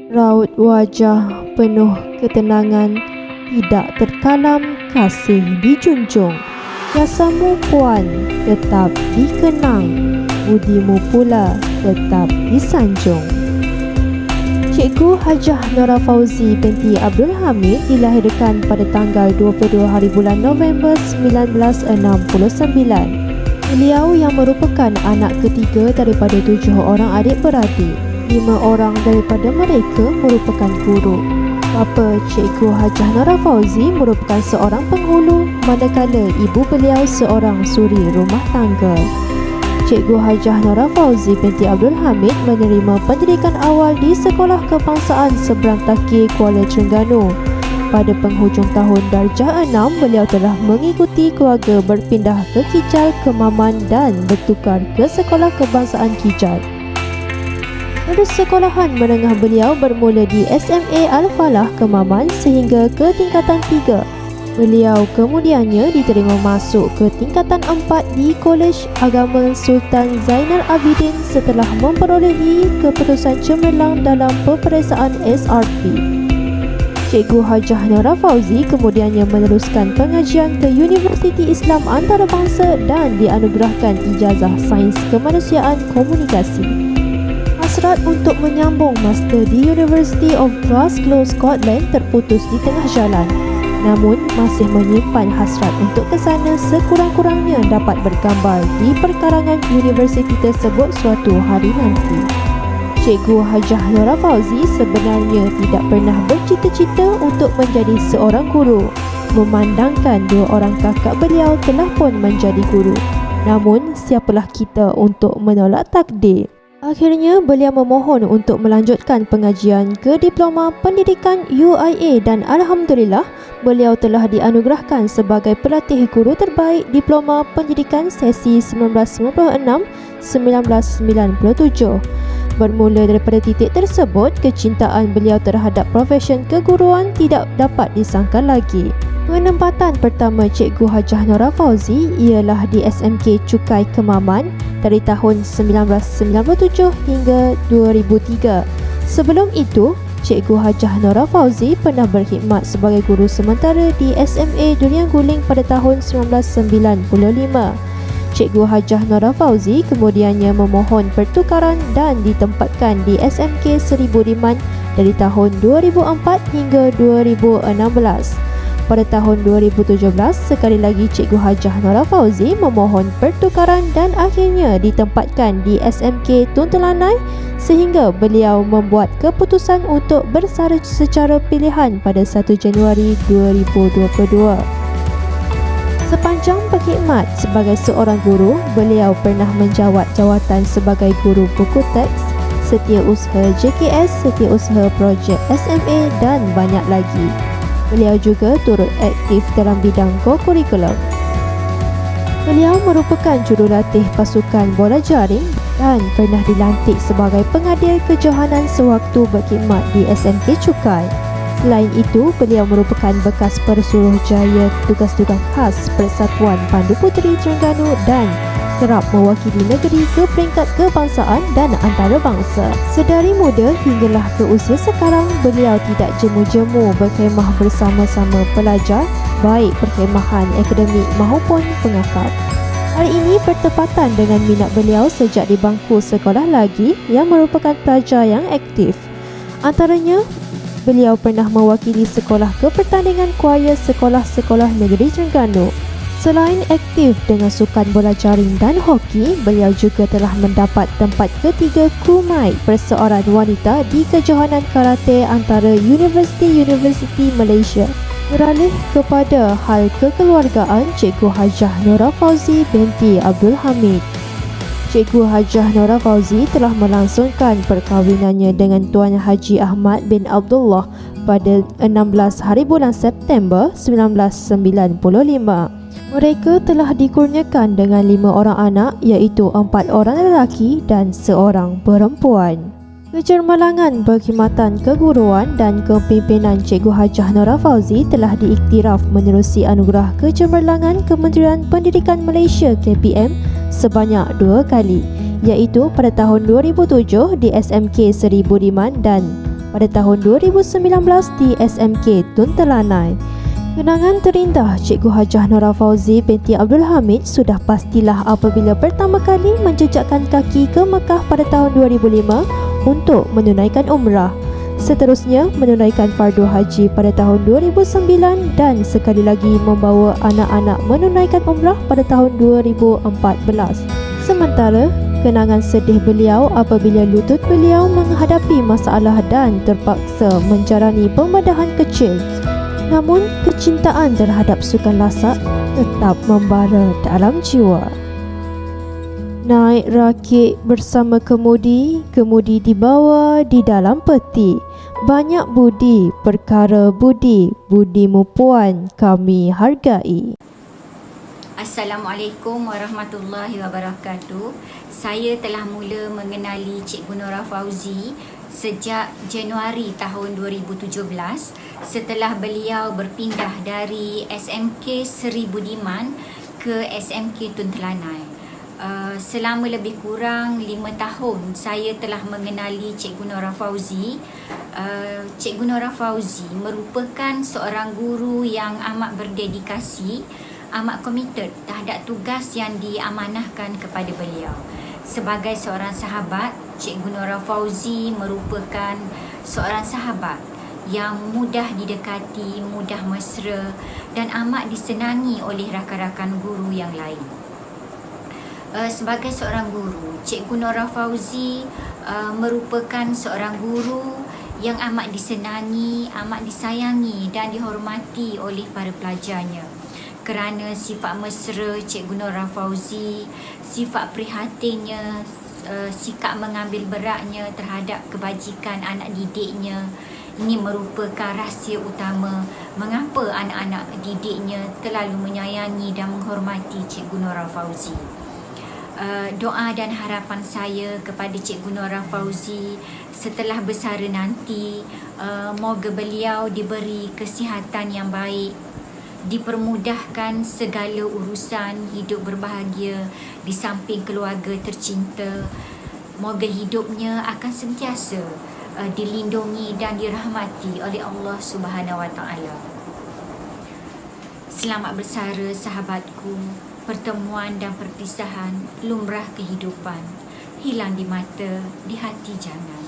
Raut wajah penuh ketenangan, tidak terkalam kasih dijunjung. Jasamu puan tetap dikenang, budimu pula tetap disanjung. Cikgu Hajah Nora Fauzi binti Abdul Hamid dilahirkan pada tanggal 22 hari bulan November 1969. Beliau yang merupakan anak ketiga daripada 7 orang adik-beradik. 5 orang daripada mereka merupakan guru. Bapa Cikgu Hajah Nora Fauzi merupakan seorang penghulu, manakala ibu beliau seorang suri rumah tangga. Cikgu Hajah Nora Fauzi binti Abdul Hamid menerima pendidikan awal di Sekolah Kebangsaan Seberang Takir, Kuala Terengganu. Pada penghujung tahun darjah 6, beliau telah mengikuti keluarga berpindah ke Kijal, Kemaman dan bertukar ke Sekolah Kebangsaan Kijal. Terus sekolahan menengah beliau bermula di SMA Al-Falah, Kemaman sehingga ke tingkatan 3. Beliau kemudiannya diterima masuk ke tingkatan 4 di Kolej Agama Sultan Zainal Abidin setelah memperolehi keputusan cemerlang dalam peperiksaan SRP. Cikgu Hajah Nora Fauzi kemudiannya meneruskan pengajian ke Universiti Islam Antarabangsa dan dianugerahkan ijazah Sains Kemanusiaan Komunikasi. Hasrat untuk menyambung master di University of Glasgow, Scotland terputus di tengah jalan. Namun masih menyimpan hasrat untuk ke sana sekurang-kurangnya dapat bergambar di perkarangan universiti tersebut suatu hari nanti. Cikgu Hajah Nora Fauzi sebenarnya tidak pernah bercita-cita untuk menjadi seorang guru, memandangkan 2 orang kakak beliau telah pun menjadi guru. Namun, siapalah kita untuk menolak takdir? Akhirnya, beliau memohon untuk melanjutkan pengajian ke Diploma Pendidikan UIA dan Alhamdulillah, beliau telah dianugerahkan sebagai pelatih guru terbaik Diploma Pendidikan sesi 1996-1997. Bermula daripada titik tersebut, kecintaan beliau terhadap profesion keguruan tidak dapat disangkal lagi. Penempatan pertama Cikgu Hajah Nora Fauzi ialah di SMK Cukai Kemaman dari tahun 1997 hingga 2003. Sebelum itu, Cikgu Hajah Nora Fauzi pernah berkhidmat sebagai guru sementara di SMA Durian Guling pada tahun 1995. Cikgu Hajah Nora Fauzi kemudiannya memohon pertukaran dan ditempatkan di SMK Seri Budiman dari tahun 2004 hingga 2016. Pada tahun 2017, sekali lagi Cikgu Hajah Nora Fauzi memohon pertukaran dan akhirnya ditempatkan di SMK Tuntelanai sehingga beliau membuat keputusan untuk bersara secara pilihan pada 1 Januari 2022. Sepanjang berkhidmat sebagai seorang guru, beliau pernah menjawat jawatan sebagai guru buku teks, setiausaha JKS, setiausaha projek SMA dan banyak lagi. Beliau juga turut aktif dalam bidang co-curriculum. Beliau merupakan jurulatih pasukan bola jaring dan pernah dilantik sebagai pengadil kejohanan sewaktu berkhidmat di SMK Cukai. Selain itu, beliau merupakan bekas Pesuruhjaya tugas-tugas khas Persatuan Pandu Puteri Terengganu dan kerap mewakili negeri ke peringkat kebangsaan dan antarabangsa. Sedari muda hinggalah ke usia sekarang, beliau tidak jemu-jemu berkhemah bersama-sama pelajar, baik perkhemahan akademik maupun pengakap. Hari ini bertepatan dengan minat beliau sejak di bangku sekolah lagi yang merupakan pelajar yang aktif. Antaranya, beliau pernah mewakili sekolah kepertandingan kuaya sekolah-sekolah negeri Terengganu. Selain aktif dengan sukan bola jaring dan hoki, beliau juga telah mendapat tempat ketiga Kumai perseorangan wanita di kejohanan karate antara Universiti-Universiti Malaysia. Beralih kepada hal kekeluargaan Cikgu Hajah Nora Fauzi binti Abdul Hamid. Cikgu Hajah Nora Fauzi telah melangsungkan perkahwinannya dengan Tuan Haji Ahmad bin Abdullah pada 16 hari bulan September 1995. Mereka telah dikurniakan dengan 5 orang anak iaitu 4 orang lelaki dan 1 perempuan. Kecermalangan perkhidmatan keguruan dan kepimpinan Cikgu Hajah Nora Fauzi telah diiktiraf menerusi anugerah kecemerlangan Kementerian Pendidikan Malaysia KPM sebanyak 2 kali, iaitu pada tahun 2007 di SMK Seri Budiman dan pada tahun 2019 di SMK Tun Telanai. Kenangan terindah Cikgu Hajah Nora Fauzi binti Abdul Hamid sudah pastilah apabila pertama kali menjejakkan kaki ke Mekah pada tahun 2005 untuk menunaikan umrah. Seterusnya menunaikan fardu haji pada tahun 2009 dan sekali lagi membawa anak-anak menunaikan umrah pada tahun 2014. Sementara, kenangan sedih beliau apabila lutut beliau menghadapi masalah dan terpaksa menjalani pembedahan kecil. Namun, kecintaan terhadap sukan lasak tetap membara dalam jiwa. Naik rakit bersama kemudi, kemudi dibawa di dalam peti. Banyak budi, perkara budi, budimu puan kami hargai. Assalamualaikum warahmatullahi wabarakatuh. Saya telah mula mengenali Cikgu Nora Fauzi sejak Januari tahun 2017 setelah beliau berpindah dari SMK Seri Budiman ke SMK Tun Telanai. Selama lebih kurang 5 tahun saya telah mengenali Cikgu Nora Fauzi. Cikgu Nora Fauzi merupakan seorang guru yang amat berdedikasi, amat komited terhadap tugas yang diamanahkan kepada beliau. Sebagai seorang sahabat, Cikgu Nora Fauzi merupakan seorang sahabat yang mudah didekati, mudah mesra dan amat disenangi oleh rakan-rakan guru yang lain. Sebagai seorang guru, Cikgu Nora Fauzi merupakan seorang guru yang amat disenangi, amat disayangi dan dihormati oleh para pelajarnya. Kerana sifat mesra Cikgu Nora Fauzi, sifat prihatinnya, sikap mengambil beratnya terhadap kebajikan anak didiknya, ini merupakan rahsia utama mengapa anak-anak didiknya terlalu menyayangi dan menghormati Cikgu Nora Fauzi. Doa dan harapan saya kepada Cikgu Nora Fauzi setelah bersara nanti, moga beliau diberi kesihatan yang baik, dipermudahkan segala urusan, hidup berbahagia di samping keluarga tercinta. Moga hidupnya akan sentiasa dilindungi dan dirahmati oleh Allah Subhanahu Wa Taala. Selamat bersara sahabatku. Pertemuan dan perpisahan lumrah kehidupan. Hilang di mata, di hati jangan.